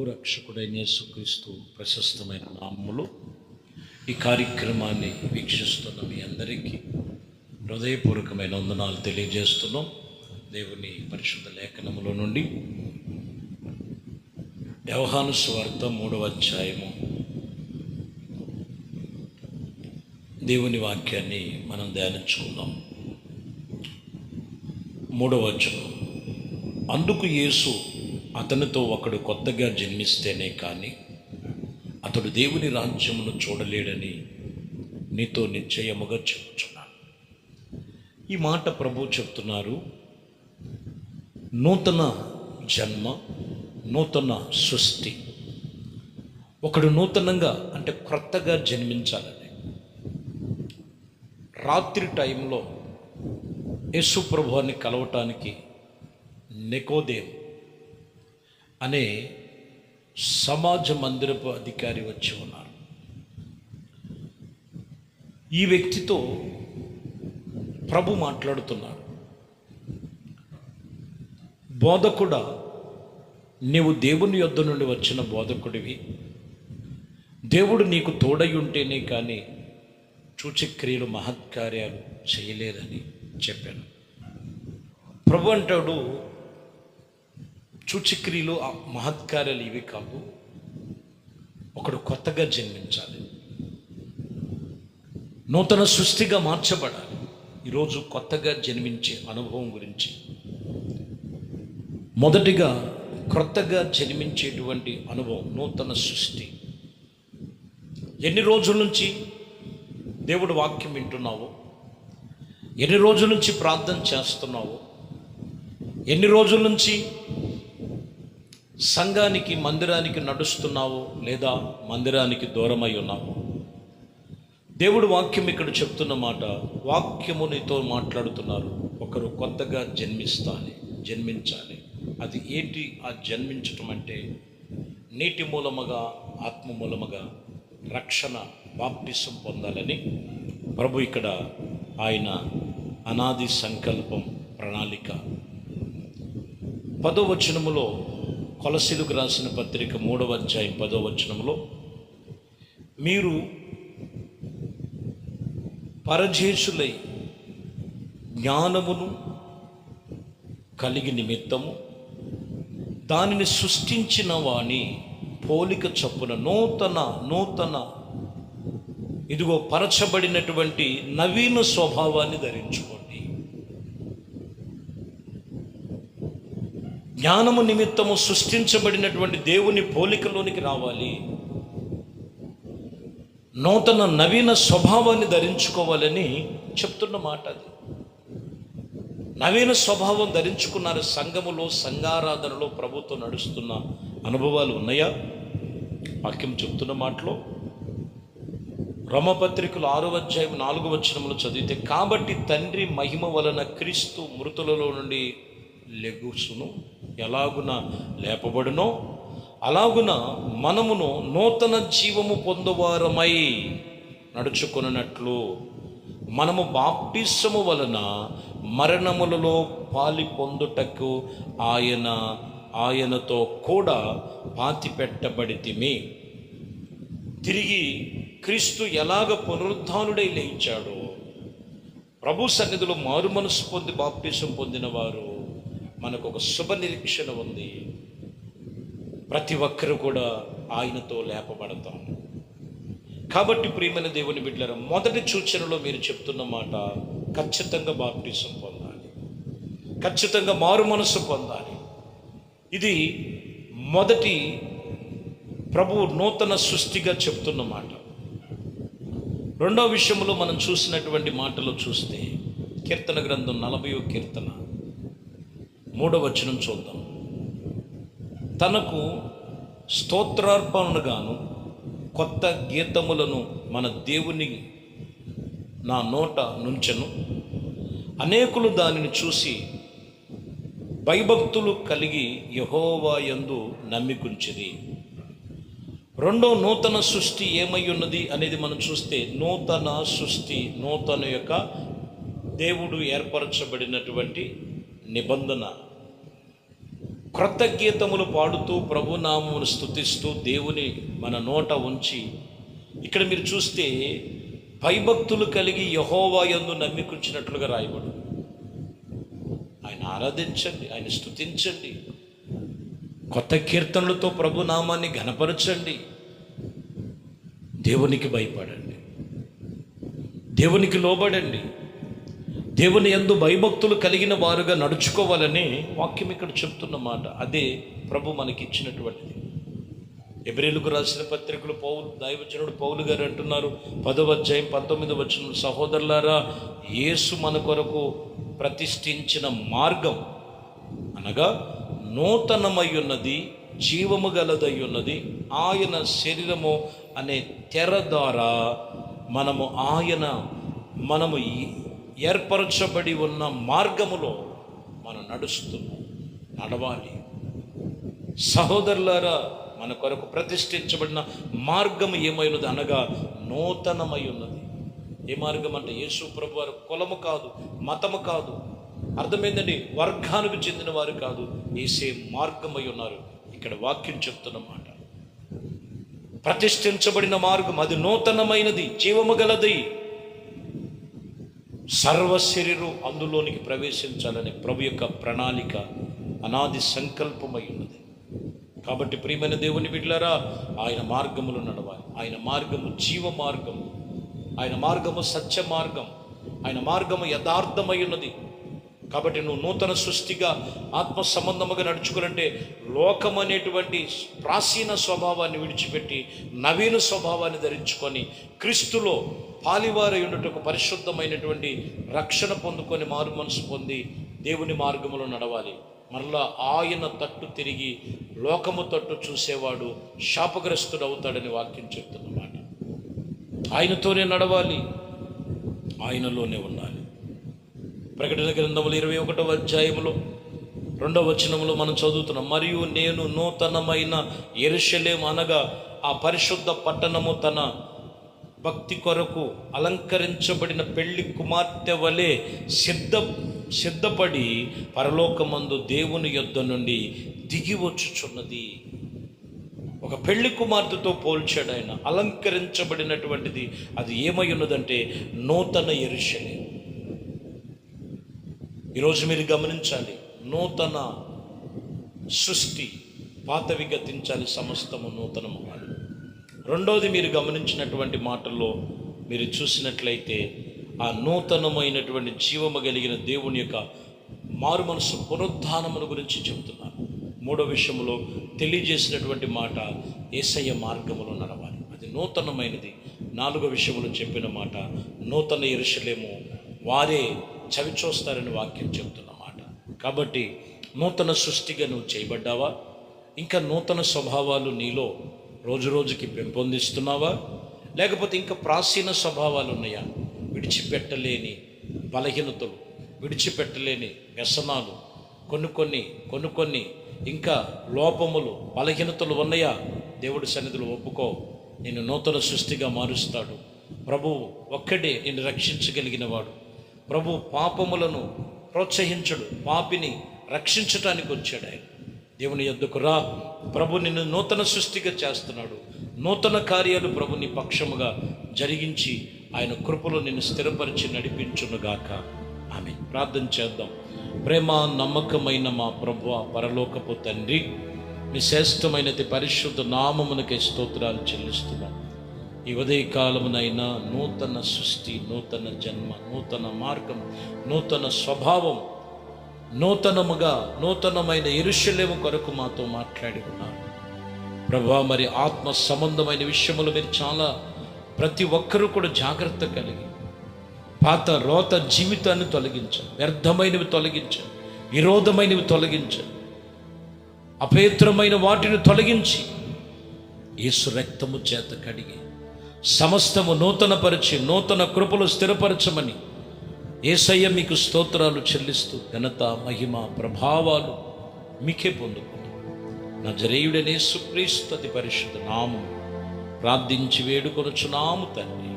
ప్రభు రక్షకుడైన యేసుక్రీస్తు ప్రశస్తమైన నామములో ఈ కార్యక్రమాన్ని వీక్షిస్తున్న మీ అందరికీ హృదయపూర్వకమైన వందనాలు తెలియజేస్తున్నాం. దేవుని పరిశుద్ధ లేఖనములో నుండి యోహాను సువార్త 3వ అధ్యాయము దేవుని వాక్యాన్ని మనం ధ్యానించుకుందాం. 3వ వచనం, అందుకు యేసు అతనితో ఒకడు కొత్తగా జన్మిస్తేనే కానీ అతడు దేవుని రాజ్యమును చూడలేడని నీతో నిశ్చయముగా చెప్పుచున్నాను. ఈ మాట ప్రభు చెప్తున్నారు. నూతన జన్మ, నూతన సృష్టి. ఒకడు నూతనంగా అంటే క్రొత్తగా జన్మించాలని రాత్రి టైంలో యేసు ప్రభువుని కలవటానికి నికోదేము అనే సమాజ మందిరపు అధికారి వచ్చి ఉన్నారు. ఈ వ్యక్తితో ప్రభు మాట్లాడుతున్నారు. బోధకుడా, నీవు దేవుని యొద్ద నుండి వచ్చిన బోధకుడివి, దేవుడు నీకు తోడై ఉంటేనే కానీ సూచక్రియలు మహత్కార్యాలు చేయలేదని చెప్పాను. ప్రభు అంటాడు, సూచక్రియలు మహత్కార్యాలు ఇవి కాదు, ఒకడు కొత్తగా జన్మించాలి, నూతన సృష్టిగా మార్చబడాలి. ఈరోజు కొత్తగా జన్మించే అనుభవం గురించి, మొదటిగా క్రొత్తగా జన్మించేటువంటి అనుభవం, నూతన సృష్టి. ఎన్ని రోజుల నుంచి దేవుడు వాక్యం వింటున్నావో, ఎన్ని రోజుల నుంచి ప్రార్థన చేస్తున్నావో, ఎన్ని రోజుల నుంచి సంఘానికి మందిరానికి నడుస్తున్నావో లేదా మందిరానికి దూరమై ఉన్నావో, దేవుడు వాక్యం ఇక్కడ చెప్తున్న మాట, వాక్యము నీతో మాట్లాడుతున్నారు. ఒకరు కొత్తగా జన్మించాలి. అది ఏంటి ఆ జన్మించటం అంటే? నీటి మూలముగా ఆత్మ మూలముగా రక్షణ బాప్టిసం పొందాలని ప్రభు ఇక్కడ ఆయన అనాది సంకల్పం, ప్రణాళిక. 10వ వచనములో, కొలసీలకు రాసిన పత్రిక 3వ అధ్యాయం 10వ వచనములో, మీరు పరజేషులై జ్ఞానమును కలిగి నిమిత్తము దానిని సృష్టించిన వాని పోలిక చొప్పున నూతన ఇదిగో పరచబడినటువంటి నవీన స్వభావాన్ని ధరించుకోండి. జ్ఞానము నిమిత్తము సృష్టించబడినటువంటి దేవుని పోలికలోనికి రావాలి. నూతన నవీన స్వభావాన్ని ధరించుకోవాలని చెప్తున్న మాట అది. నవీన స్వభావం ధరించుకున్నారు. సంఘములో, సంఘారాధనలో ప్రభుతో నడుస్తున్న అనుభవాలు ఉన్నాయా? వాక్యం చెప్తున్న మాటలో రోమపత్రికలు 6వ అధ్యాయం 4వ వచనములు చదివితే, కాబట్టి తండ్రి మహిమ వలన క్రీస్తు మృతులలో నుండి లెగుసును, ఎలాగున లేపబడునో అలాగున మనమును నూతన జీవము పొందువారమై నడుచుకొనున్నట్లు మనము బాప్టిసము వలన మరణములలో పాలి పొందుటకు ఆయనతో కూడా పాతిపెట్టబడితిమి. తిరిగి క్రీస్తు ఎలాగ పునరుద్ధానుడై లేచాడో, ప్రభు సన్నిధిలో మారు మనసు పొంది బాప్టిసం పొందిన వారు మనకు ఒక శుభ నిరీక్షణ ఉంది. ప్రతి ఒక్కరు కూడా ఆయనతో లేపబడతాం. కాబట్టి ప్రియమైన దేవుని బిడ్డలారా, మొదటి సూచనలో మీరు చెప్తున్న మాట, ఖచ్చితంగా బాప్టిసం పొందాలి, ఖచ్చితంగా మారు మనసు పొందాలి. ఇది మొదటి ప్రభువు నూతన సృష్టిగా చెప్తున్న మాట. రెండో విషయంలో మనం చూసినటువంటి మాటలో చూస్తే, కీర్తన గ్రంథం 40వ కీర్తన 3వ వచనం చూద్దాం. తనకు స్తోత్రార్పణగాను కొత్త గీతములను మన దేవుని నా నోట నుంచెను, అనేకులు దానిని చూసి భయభక్తులు కలిగి యెహోవా యందు నమ్మికుంచిరి. రెండో నూతన సృష్టి ఏమై ఉన్నది అనేది మనం చూస్తే, నూతన సృష్టి, నూతన యొక్క దేవుడు ఏర్పరచబడినటువంటి నిబంధన. క్రొత్త గీతములు పాడుతూ ప్రభునామమును స్తుతిస్తూ దేవుని మన నోట ఉంచి, ఇక్కడ మీరు చూస్తే భయభక్తులు కలిగి యెహోవా యందు నమ్మికుంచినట్లుగా రాయబడు. ఆయన ఆరాధించండి, ఆయన స్తుతించండి, కొత్త కీర్తనలతో ప్రభునామాన్ని ఘనపరచండి, దేవునికి భయపడండి, దేవునికి లోబడండి, దేవుని యందు భయభక్తులు కలిగిన వారుగా నడుచుకోవాలని వాక్యం ఇక్కడ చెప్తున్న మాట. అదే ప్రభు మనకి ఇచ్చినటువంటిది. హెబ్రీయులకు రాసిన పత్రికలు దైవజనుడు పౌలు గారు అంటున్నారు, 10వ అధ్యాయం 19వ వచనం, సహోదరులారా, యేసు మన కొరకు ప్రతిష్ఠించిన మార్గం అనగా నూతనమై ఉన్నది, జీవము గలదై ఉన్నది, ఆయన శరీరము అనే తెర ద్వారా మనము ఏర్పరచబడి ఉన్న మార్గములో మనం నడవాలి. సహోదరులారా, మన కొరకు ప్రతిష్ఠించబడిన మార్గం ఏమైనది అనగా నూతనమై ఉన్నది. ఏ మార్గం అంటే యేసు ప్రభు వారు కులము కాదు, మతము కాదు, అర్థమైందండి, వర్గానికి చెందిన వారు కాదు, యేసే మార్గమై ఉన్నారు. ఇక్కడ వాక్యం చెప్తున్నమాట, ప్రతిష్ఠించబడిన మార్గం అది నూతనమైనది, జీవము గలది. సర్వ శరీరం అందులోనికి ప్రవేశించాలని ప్రభు యొక్క ప్రణాళిక, అనాది సంకల్పమై ఉన్నది. కాబట్టి ప్రియమైన దేవుని బిడ్డలారా, ఆయన మార్గములు నడవాలి. ఆయన మార్గము జీవ మార్గం, ఆయన మార్గము సత్య మార్గం, ఆయన మార్గము యథార్థమై ఉన్నది. కాబట్టి నువ్వు నూతన సృష్టిగా ఆత్మ సంబంధముగా నడుచుకోవాలంటే లోకం అనేటువంటి ప్రాచీన స్వభావాన్ని విడిచిపెట్టి నవీన స్వభావాన్ని ధరించుకొని క్రీస్తులో పాలివారై ఉండటకు పరిశుద్ధమైనటువంటి రక్షణ పొందుకొని మారు మనసు పొంది దేవుని మార్గములో నడవాలి. మరలా ఆయన తట్టు తిరిగి లోకము తట్టు చూసేవాడు శాపగ్రస్తుడు అవుతాడని వాక్యం చెప్తున్నమాట. ఆయనతోనే నడవాలి, ఆయనలోనే ఉండాలి. ప్రకటన గ్రంథములు 21వ అధ్యాయములో 2వ వచనములో మనం చదువుతున్నాం, మరియు నేను నూతనమైన యెరూషలేము అనగా ఆ పరిశుద్ధ పట్టణము తన భక్తి కొరకు అలంకరించబడిన పెళ్లి కుమార్తె వలె సిద్ధపడి పరలోకమందు దేవుని యొద్ద నుండి దిగి వచ్చుచున్నది. ఒక పెళ్లి కుమార్తెతో పోల్చాడు ఆయన. అలంకరించబడినటువంటిది అది ఏమై ఉన్నదంటే నూతన యెరూషలేము. ఈరోజు మీరు గమనించాలి, నూతన సృష్టి, పాతవి గతించాలి, సమస్తము నూతనము కాదు. రెండోది మీరు గమనించినటువంటి మాటల్లో మీరు చూసినట్లయితే ఆ నూతనమైనటువంటి జీవము కలిగిన దేవుని యొక్క మారు మనసు పునరుద్ధానముల గురించి చెబుతున్నారు. మూడో విషయంలో తెలియజేసినటువంటి మాట యేసయ్య మార్గములో నడవాలి, అది నూతనమైనది. 4వ విషయంలో చెప్పిన మాట నూతన యెరూషలేము వారే చవి చూస్తారని వాక్యం చెబుతున్నమాట. కాబట్టి నూతన సృష్టిగా నువ్వు చేయబడ్డావా? ఇంకా నూతన స్వభావాలు నీలో రోజు రోజుకి పెంపొందిస్తున్నావా? లేకపోతే ఇంకా ప్రాచీన స్వభావాలు ఉన్నాయా? విడిచిపెట్టలేని బలహీనతలు, విడిచిపెట్టలేని వ్యసనాలు, కొన్ని ఇంకా లోపములు, బలహీనతలు ఉన్నాయా? దేవుడి సన్నిధిలో ఒప్పుకో, నేను నూతన సృష్టిగా మారుస్తాడు. ప్రభువు ఒక్కడే నిన్ను రక్షించగలిగిన వాడు. ప్రభు పాపములను ప్రోత్సహించడు, పాపిని రక్షించటానికి వచ్చాడు ఆయన. దేవుని యొద్దకు రా, ప్రభు నిన్ను నూతన సృష్టిగా చేస్తున్నాడు. నూతన కార్యాలు ప్రభు నీ పక్షముగా జరిగించి ఆయన కృపలో నిన్ను స్థిరపరిచి నడిపించునుగాక. ఆమె ప్రార్థన చేద్దాం. ప్రేమ నమ్మకమైన మా ప్రభువా, పరలోకపు తండ్రి, మీ శ్రేష్టమైనది పరిశుద్ధ నామమునకే స్తోత్రాలు చెల్లిస్తున్నాం. ఈ ఉదయకాలమునైనా నూతన సృష్టి, నూతన జన్మ, నూతన మార్గం, నూతన స్వభావం, నూతనమైన యెరూషలేము కొరకు మాతో మాట్లాడి ఉన్నారు ప్రభువా. మరి ఆత్మ సంబంధమైన విషయములు మీరు చాలా ప్రతి ఒక్కరూ కూడా జాగ్రత్త కలిగి పాత రోత జీవితాన్ని తొలగించండి, వ్యర్థమైనవి తొలగించండి, విరోధమైనవి తొలగించండి, అపవిత్రమైన వాటిని తొలగించి యేసు రక్తము చేత కడిగి సమస్తము నూతనపరిచి నూతన కృపలు స్థిరపరచమని యేసయ్య మీకు స్తోత్రాలు చెల్లిస్తూ ఘనత, మహిమ, ప్రభావాలు మీకే పొందుకుంది. నజరేయుడనే యేసుక్రీస్తు అతి పరిశుద్ధ నామం ప్రార్థించి వేడుకొనుచున్నాము తండ్రి.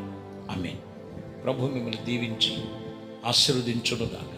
ఆమేన్. ప్రభు మిమ్మల్ని దీవించి ఆశీర్వదించునుగాక.